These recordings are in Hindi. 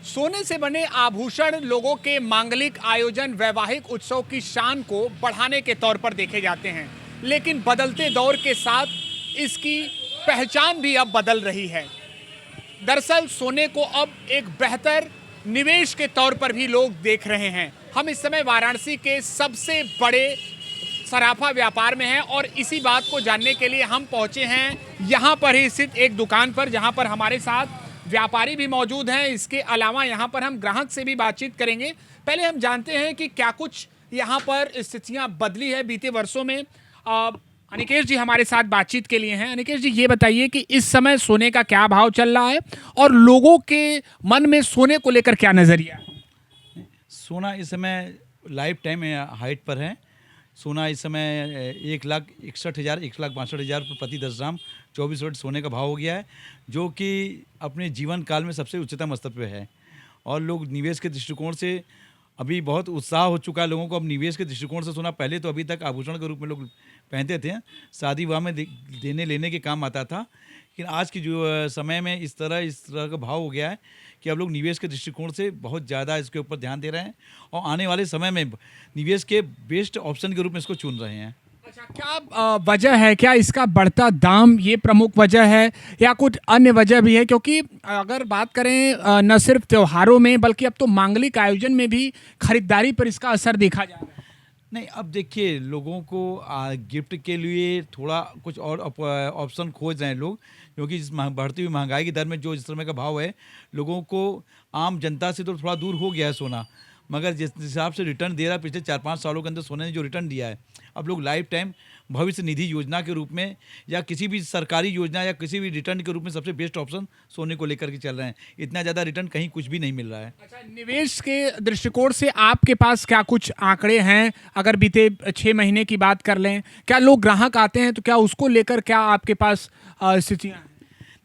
सोने से बने आभूषण लोगों के मांगलिक आयोजन, वैवाहिक उत्सव की शान को बढ़ाने के तौर पर देखे जाते हैं, लेकिन बदलते दौर के साथ इसकी पहचान भी अब बदल रही है। दरअसल सोने को अब एक बेहतर निवेश के तौर पर भी लोग देख रहे हैं। हम इस समय वाराणसी के सबसे बड़े सराफा व्यापार में हैं और इसी बात को जानने के लिए हम पहुंचे हैं यहाँ पर ही स्थित एक दुकान पर, जहाँ पर हमारे साथ व्यापारी भी मौजूद हैं। इसके अलावा यहाँ पर हम ग्राहक से भी बातचीत करेंगे। पहले हम जानते हैं कि क्या कुछ यहाँ पर स्थितियाँ बदली है बीते वर्षों में। अनिकेश जी हमारे साथ बातचीत के लिए हैं। अनिकेश जी, ये बताइए कि इस समय सोने का क्या भाव चल रहा है और लोगों के मन में सोने को लेकर क्या नजरिया है? सोना इस समय लाइफ टाइम हाइट पर है। सोना इस समय 1,61,000 1,62,000 रुपये प्रति 10 ग्राम 24 कैरेट सोने का भाव हो गया है, जो कि अपने जीवन काल में सबसे उच्चतम स्तर पे है। और लोग निवेश के दृष्टिकोण से अभी बहुत उत्साह हो चुका है लोगों को। अब निवेश के दृष्टिकोण से सोना पहले तो अभी तक आभूषण के रूप में लोग पहनते थे, शादी विवाह में देने लेने के काम आता था, लेकिन आज की जो समय में इस तरह का भाव हो गया है कि अब लोग निवेश के दृष्टिकोण से बहुत ज़्यादा इसके ऊपर ध्यान दे रहे हैं और आने वाले समय में निवेश के बेस्ट ऑप्शन के रूप में इसको चुन रहे हैं। अच्छा, क्या वजह है? क्या इसका बढ़ता दाम ये प्रमुख वजह है या कुछ अन्य वजह भी है? क्योंकि अगर बात करें न सिर्फ त्योहारों में बल्कि अब तो मांगलिक आयोजन में भी खरीदारी पर इसका असर देखा जा रहा है। नहीं, अब देखिए, लोगों को गिफ्ट के लिए थोड़ा कुछ और ऑप्शन खोज रहे हैं लोग, क्योंकि इस बढ़ती हुई महंगाई की दर में जो इस समय का भाव है, लोगों को आम जनता से तो थोड़ा दूर हो गया है सोना। मगर जिस हिसाब से रिटर्न दे रहा है पिछले 4-5 सालों के अंदर सोने ने जो रिटर्न दिया है, अब लोग लाइफ टाइम भविष्य निधि योजना के रूप में या किसी भी सरकारी योजना या किसी भी रिटर्न के रूप में सबसे बेस्ट ऑप्शन सोने को लेकर के चल रहे हैं। इतना ज़्यादा रिटर्न कहीं कुछ भी नहीं मिल रहा है। अच्छा, निवेश के दृष्टिकोण से आपके पास क्या कुछ आंकड़े हैं? अगर बीते 6 महीने की बात कर लें, क्या लोग ग्राहक आते हैं तो क्या उसको लेकर क्या आपके पास स्थितियाँ हैं?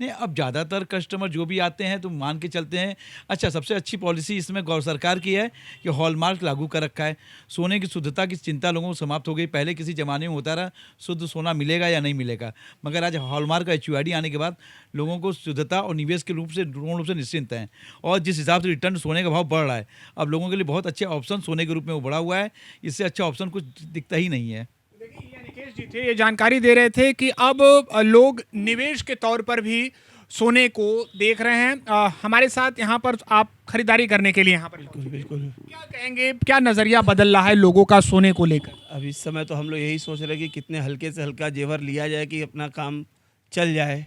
नहीं, अब ज़्यादातर कस्टमर जो भी आते हैं तो मान के चलते हैं। अच्छा, सबसे अच्छी पॉलिसी इसमें गौर सरकार की है कि हॉलमार्क लागू कर रखा है। सोने की शुद्धता की चिंता लोगों को समाप्त हो गई। पहले किसी ज़माने में होता रहा शुद्ध सोना मिलेगा या नहीं मिलेगा, मगर आज हॉलमार्क का HUID आने के बाद लोगों को शुद्धता और निवेश के पूर्ण रूप से निश्चिंत हैं। और जिस हिसाब से रिटर्न सोने का भाव बढ़ रहा है, अब लोगों के लिए बहुत अच्छे ऑप्शन सोने के रूप में वो बढ़ा हुआ है। इससे अच्छा ऑप्शन कुछ दिखता ही नहीं है। देखिए, ये निकेश जी थे, ये जानकारी दे रहे थे कि अब लोग निवेश के तौर पर भी सोने को देख रहे हैं। हमारे साथ यहाँ पर आप खरीदारी करने के लिए यहाँ पर बिल्कुल। क्या कहेंगे, क्या नज़रिया बदल रहा है लोगों का सोने को लेकर? अब इस समय तो हम लोग यही सोच रहे हैं कि कितने हल्के से हल्का जेवर लिया जाए कि अपना काम चल जाए।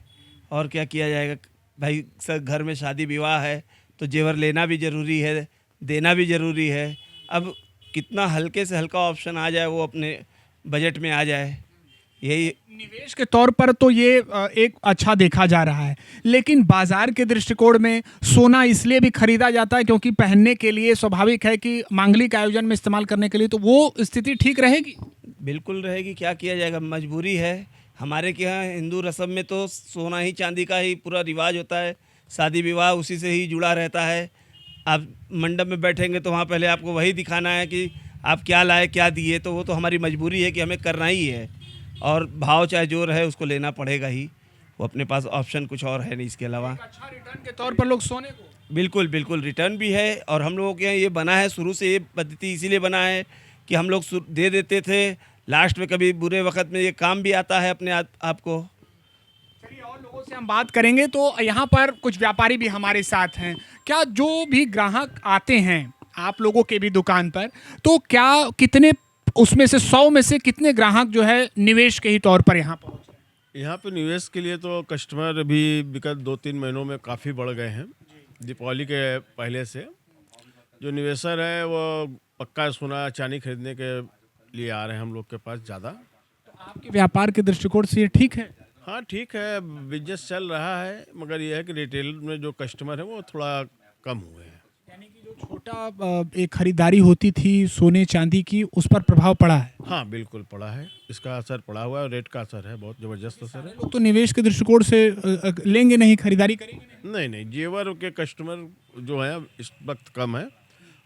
और क्या किया जाएगा भाई, सर घर में शादी विवाह है तो जेवर लेना भी ज़रूरी है, देना भी ज़रूरी है। अब कितना हल्के से हल्का ऑप्शन आ जाए, वो अपने बजट में आ जाए, यही। निवेश के तौर पर तो ये एक अच्छा देखा जा रहा है, लेकिन बाजार के दृष्टिकोण में सोना इसलिए भी खरीदा जाता है क्योंकि पहनने के लिए स्वाभाविक है कि मांगलिक आयोजन में इस्तेमाल करने के लिए, तो वो स्थिति ठीक रहेगी? बिल्कुल रहेगी, क्या किया जाएगा, मजबूरी है। हमारे के यहाँ हिंदू रस्म में तो सोना ही चांदी का ही पूरा रिवाज होता है, शादी विवाह उसी से ही जुड़ा रहता है। आप मंडप में बैठेंगे तो वहाँ पहले आपको वही दिखाना है कि आप क्या लाए क्या दिए, तो वो तो हमारी मजबूरी है कि हमें करना ही है। और भाव चाहे जो रहे उसको लेना पड़ेगा ही, वो अपने पास ऑप्शन कुछ और है नहीं इसके अलावा। अच्छा रिटर्न के तौर पर लोग सोने को बिल्कुल बिल्कुल रिटर्न भी है। और हम लोगों के यहाँ ये बना है, शुरू से ये पद्धति इसीलिए बना है कि हम लोग दे देते थे, लास्ट में कभी बुरे वक्त में ये काम भी आता है अपने आपको। चलिए, और लोगों से हम बात करेंगे। तो यहाँ पर कुछ व्यापारी भी हमारे साथ हैं। क्या जो भी ग्राहक आते हैं आप लोगों के भी दुकान पर, तो क्या कितने उसमें से 100 में से कितने ग्राहक जो है निवेश के ही तौर पर यहाँ पहुँच रहे हैं? यहाँ पे निवेश के लिए तो कस्टमर भी विगत 2-3 महीनों में काफ़ी बढ़ गए हैं। दीपावली के पहले से जो निवेशक है वो पक्का सोना चांदी खरीदने के लिए आ रहे हैं हम लोग के पास ज़्यादा। तो आपके व्यापार के दृष्टिकोण से ये ठीक है? हाँ, ठीक है, बिजनेस चल रहा है, मगर यह है कि रिटेल में जो कस्टमर है वो थोड़ा कम हुए हैं। यानी कि जो छोटा एक खरीदारी होती थी सोने चांदी की, उस पर प्रभाव पड़ा है? हाँ, बिल्कुल पड़ा है, इसका असर पड़ा हुआ है, रेट का असर है, बहुत ज़बरदस्त असर है। लोग तो निवेश के दृष्टिकोण से लेंगे नहीं, खरीदारी करेंगे नहीं। नहीं, जेवर के कस्टमर जो है इस वक्त कम है,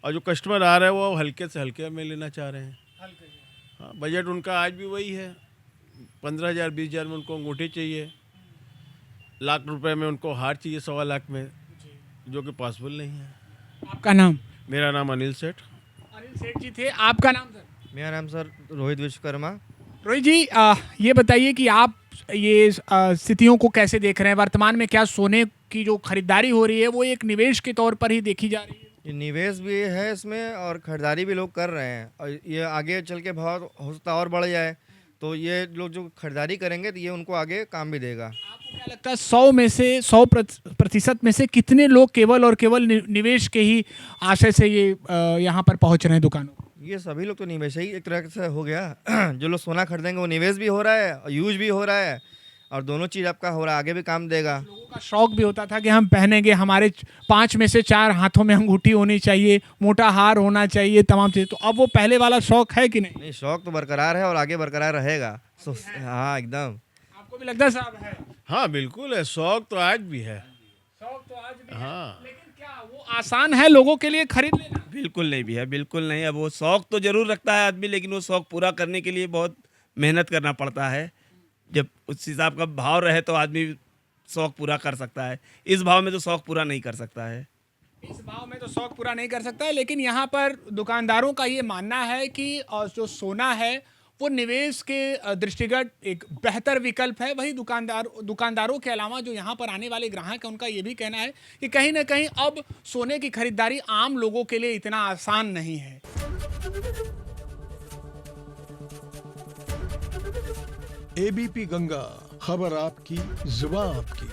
और जो कस्टमर आ रहे हैं वो हल्के से हल्के में लेना चाह रहे हैं। हाँ, बजट उनका आज भी वही है, 15,000 20,000 में उनको अंगूठी चाहिए, लाख रुपए में उनको हार चाहिए, 1.25 लाख में, जो कि पॉसिबल नहीं है। आपका नाम? मेरा नाम अनिल सेठ। अनिल सेठ जी थे। आपका नाम सर? मेरा नाम सर रोहित विश्वकर्मा। रोहित जी, ये बताइए कि आप ये स्थितियों को कैसे देख रहे हैं? वर्तमान में क्या सोने की जो खरीदारी हो रही है वो एक निवेश के तौर पर ही देखी जा रही है? ये निवेश भी है इसमें और खरीदारी भी लोग कर रहे हैं, और ये आगे चल के भाव हो सकता है और बढ़ जाए, तो ये लोग जो खरीदारी करेंगे तो ये उनको आगे काम भी देगा। आपको क्या लगता है 100 में से 100% में से कितने लोग केवल और केवल निवेश के ही आशय से ये यहाँ पर पहुँच रहे हैं दुकानों पर? ये सभी लोग तो निवेश ही एक तरह से हो गया। जो लोग सोना खरीदेंगे वो निवेश भी हो रहा है और यूज भी हो रहा है, और दोनों चीज़ आपका हो रहा है, आगे भी काम देगा। लोगों का शौक भी होता था कि हम पहनेंगे, हमारे 5 में से 4 हाथों में अंगूठी होनी चाहिए, मोटा हार होना चाहिए, तमाम चीज़ें। तो अब वो पहले वाला शौक है कि नहीं? नहीं, शौक तो बरकरार है और आगे बरकरार रहेगा। हाँ एकदम। आपको भी लगता है साहब है? हाँ बिल्कुल है, शौक तो आज भी है। शौक तो आज भी है, हाँ। लेकिन क्या वो आसान है लोगों के लिए खरीद लेना? बिल्कुल नहीं भी है, बिल्कुल नहीं। अब वो शौक तो ज़रूर रखता है आदमी, लेकिन वो शौक पूरा करने के लिए बहुत मेहनत करना पड़ता है। जब उस हिसाब का भाव रहे तो आदमी शौक पूरा कर सकता है। इस भाव में तो शौक पूरा नहीं कर सकता है। इस भाव में तो शौक पूरा नहीं कर सकता है, लेकिन यहाँ पर दुकानदारों का ये मानना है कि जो सोना है वो निवेश के दृष्टिगत एक बेहतर विकल्प है। वही दुकानदारों के अलावा जो यहाँ पर आने वाले ग्राहक हैं उनका ये भी कहना है कि कहीं ना कहीं अब सोने की खरीदारी आम लोगों के लिए इतना आसान नहीं है। एबीपी गंगा, खबर आपकी, जुबान आपकी।